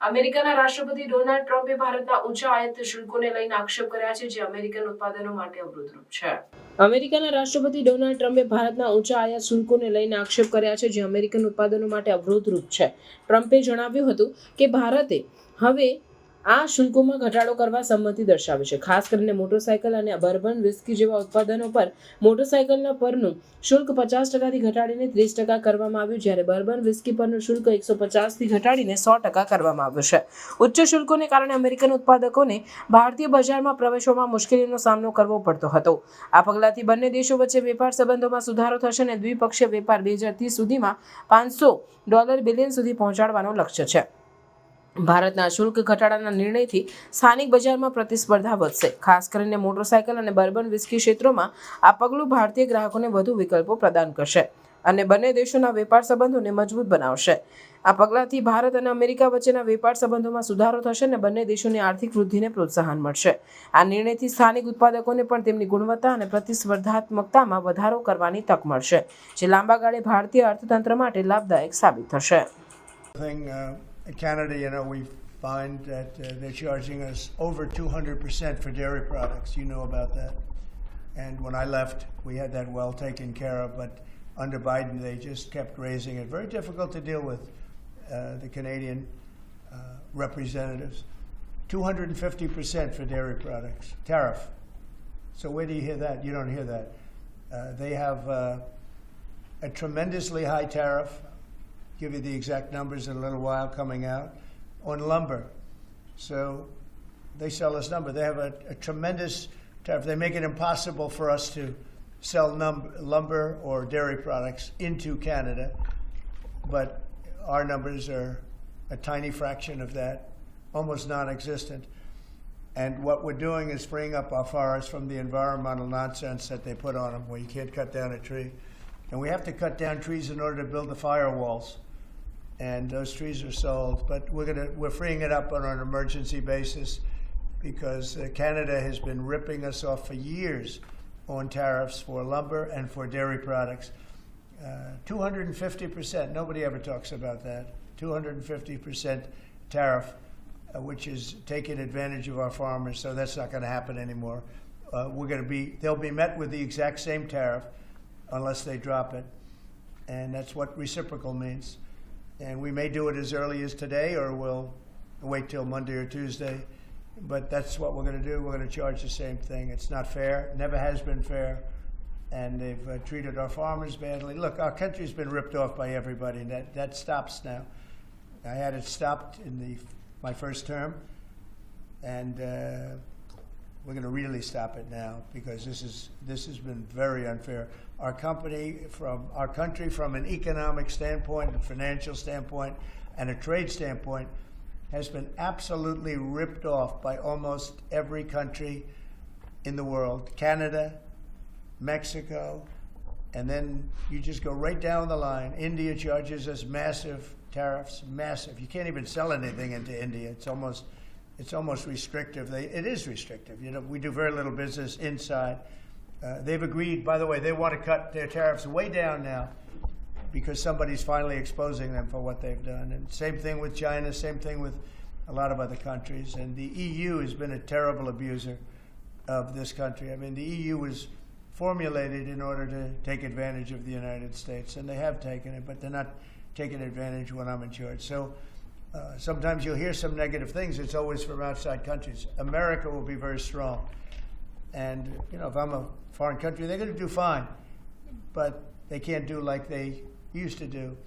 અમેરિકાના રાષ્ટ્રપતિ ડોનાલ્ડ ટ્રમ્પે ભારતના ઊંચા આયાત શુલ્કોને લઈને આક્ષેપ કર્યા છે, જે અમેરિકન ઉત્પાદનો માટે અવરોધરૂપ છે. અમેરિકાના રાષ્ટ્રપતિ ડોનાલ્ડ ટ્રમ્પે ભારતના ઊંચા આયાત શુલ્કોને લઈને આક્ષેપ કર્યા છે, જે અમેરિકન ઉત્પાદનો માટે અવરોધરૂપ છે. ટ્રમ્પે જણાવ્યું હતું કે ભારતે હવે આ શુલ્કોમાં ઘટાડો કરવા સંમતિ દર્શાવી છે. ખાસ કરીને મોટરસાયકલ અને બર્બન વિસ્કી જેવા ઉત્પાદનો પર મોટરસાયકલના પરનું શુલ્ક 50%થી ઘટાડીને 30% કરવામાં આવ્યું, જ્યારે બર્બન વિસ્કી પરનું શુલ્ક 150થી ઘટાડીને 100% કરવામાં આવ્યું છે. ઉચ્ચ શુલ્કોને કારણે અમેરિકન ઉત્પાદકોને ભારતીય બજારમાં પ્રવેશવામાં મુશ્કેલીનો સામનો કરવો પડતો હતો. આ પગલાંથી બંને દેશો વચ્ચે વેપાર સંબંધોમાં સુધારો થશે અને દ્વિપક્ષીય વેપાર 2030 સુધીમાં $500 બિલિયન સુધી પહોંચાડવાનો લક્ષ્ય છે. ભારતના શુલ્ક ઘટાડાના નિર્ણયથી સ્થાનિક બજારમાં પ્રતિસ્પર્ધા વધશે. ખાસ કરીને મોટરસાયકલ અને બર્બન વિસ્કી ક્ષેત્રોમાં આ પગલું ભારતીય ગ્રાહકોને વધુ વિકલ્પો પ્રદાન કરશે અને બંને દેશોના વેપાર સંબંધોને મજબૂત બનાવશે. આ પગલાંથી ભારત અને અમેરિકા વચ્ચેના વેપાર સંબંધોમાં સુધારો થશે અને બંને દેશોની આર્થિક વૃદ્ધિને પ્રોત્સાહન મળશે. આ નિર્ણયથી સ્થાનિક ઉત્પાદકોને પણ તેમની ગુણવત્તા અને પ્રતિસ્પર્ધાત્મકતામાં વધારો કરવાની તક મળશે, જે લાંબા ગાળે ભારતીય અર્થતંત્ર માટે લાભદાયક સાબિત થશે. Canada, we find that they're charging us over 200% for dairy products. You know about that. And when I left, we had that well taken care of. But under Biden, they just kept raising it. Very difficult to deal with, the Canadian representatives. 250% for dairy products, tariff. So where do you hear that? You don't hear that. They have a tremendously high tariff. Give you the exact numbers in a little while coming out, on lumber. So they sell us lumber. They have a tremendous tariff. They make it impossible for us to sell lumber or dairy products into Canada, but our numbers are a tiny fraction of that, almost non-existent. And what we're doing is freeing up our forests from the environmental nonsense that they put on them, where you can't cut down a tree. And we have to cut down trees in order to build the firewalls. And those trees are sold, but we're freeing it up on an emergency basis because Canada has been ripping us off for years on tariffs for lumber and for dairy products. 250%, nobody ever talks about that. 250% tariff, which is taking advantage of our farmers, so that's not going to happen anymore. They'll be met with the exact same tariff unless they drop it, and that's what reciprocal means. And we may do it as early as today, or we'll wait till Monday or Tuesday. But that's what we're going to do. We're going to charge the same thing. It's not fair. Never has been fair. And they've treated our farmers badly. Look, our country's been ripped off by everybody. That stops now. I had it stopped in my first term. And we're going to really stop it now because this has been very unfair. Our country, from an economic standpoint, a financial standpoint, and a trade standpoint, has been absolutely ripped off by almost every country in the world. Canada, Mexico, and then you just go right down the line. India charges us massive tariffs, massive. You can't even sell anything into India. It's almost restrictive. It is restrictive. We do very little business inside. They've agreed, by the way, they want to cut their tariffs way down now because somebody's finally exposing them for what they've done. And same thing with China, same thing with a lot of other countries. And the EU has been a terrible abuser of this country. I mean, the EU was formulated in order to take advantage of the United States, and they have taken it, but they're not taking advantage when I'm in charge. So sometimes you'll hear some negative things. It's always from outside countries. America will be very strong. And, if I'm a foreign country, they're going to do fine, but they can't do like they used to do.